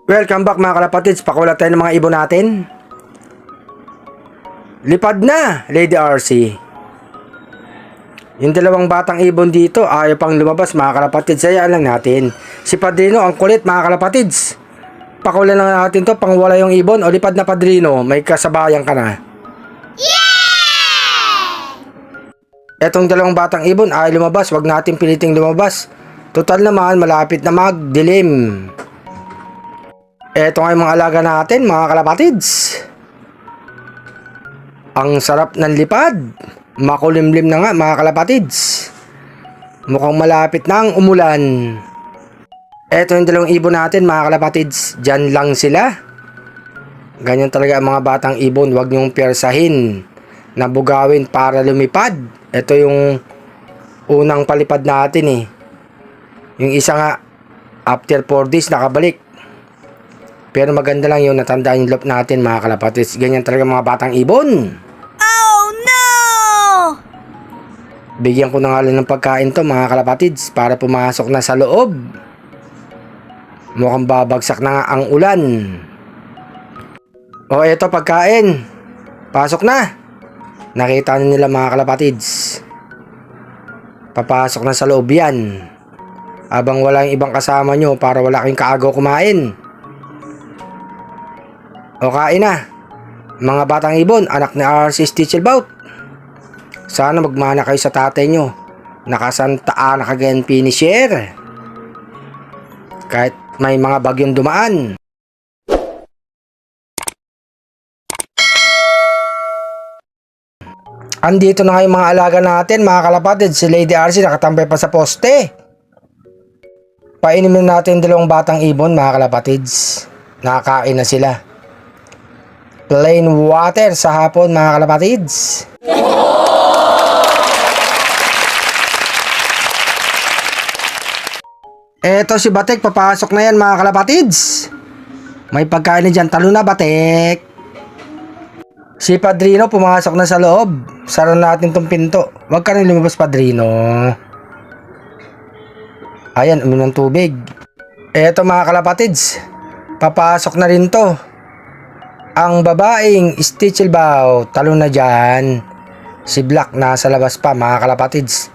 Welcome back mga kalapatids, pakawala tayo ng mga ibon natin. Lipad na, Lady RC. Yung dalawang batang ibon dito, ayaw pang lumabas mga kalapatids, sayaan lang natin. Si Padrino, ang kulit mga kalapatids. Pakawala lang natin to, pangwala yung ibon. O lipad na Padrino, may kasabayan ka na. Etong dalawang batang ibon, ayaw lumabas, wag natin piliting lumabas. Total naman, malapit na magdilim. Eto nga yung mga alaga natin, mga kalapatids. Ang sarap ng lipad. Makulimlim na nga, mga kalapatids. Mukhang malapit na ang umulan. Eto yung dalawang ibon natin, mga kalapatids. Diyan lang sila. Ganyan talaga ang mga batang ibon. Huwag niyong persahin. Nabugawin para lumipad. Eto yung unang palipad natin eh. Yung isa nga, after 4 days, nakabalik. Pero maganda lang yun, natandaan yung loop natin mga kalapatids. Ganyan talaga mga batang ibon. Oh no! Bigyan ko na nga lang ng pagkain to mga kalapatids para pumasok na sa loob. Mukhang babagsak na nga ang ulan. O eto pagkain. Pasok na. Nakita na nila mga kalapatids. Papasok na sa loob yan. Abang wala yung ibang kasama nyo para wala kayong kaagaw kumain. O kain na. Mga batang ibon, anak ni RC Stichelbout. Sana magmana kayo sa tatay nyo. Nakasantaan, nakagayan finisher. Kahit may mga bagyong dumaan. Andito na nga yung mga alaga natin, mga kalapatid. Si Lady RC nakatambay pa sa poste. Painimin natin dalawang batang ibon, mga kalapatids. Nakakain na sila. Plain water sa hapon mga kalapatids. Eto si Batek, papasok na yan mga kalapatids. May pagkain na dyan, talo na Batek. Si Padrino pumasok na sa loob. Sara natin tong pinto. Huwag ka rin lumabas Padrino. Ayan, uminom ng tubig. Eto mga kalapatids, papasok na rin to. Ang babaeng Stichelbout, talo na dyan. Si Black nasa labas pa mga kalapatids.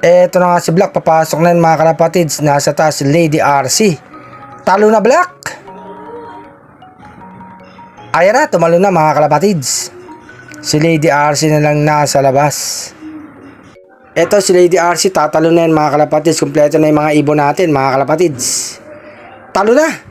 Eto na nga si Black, papasok na yun mga kalapatids. Nasa taas si Lady RC. Talo na Black. Ayan na, tumalo na mga kalapatids. Si Lady RC na lang nasa labas. Eto si Lady RC, tatalo na yun mga kalapatids. Kompleto na yung mga ibon natin mga kalapatids. Talo na.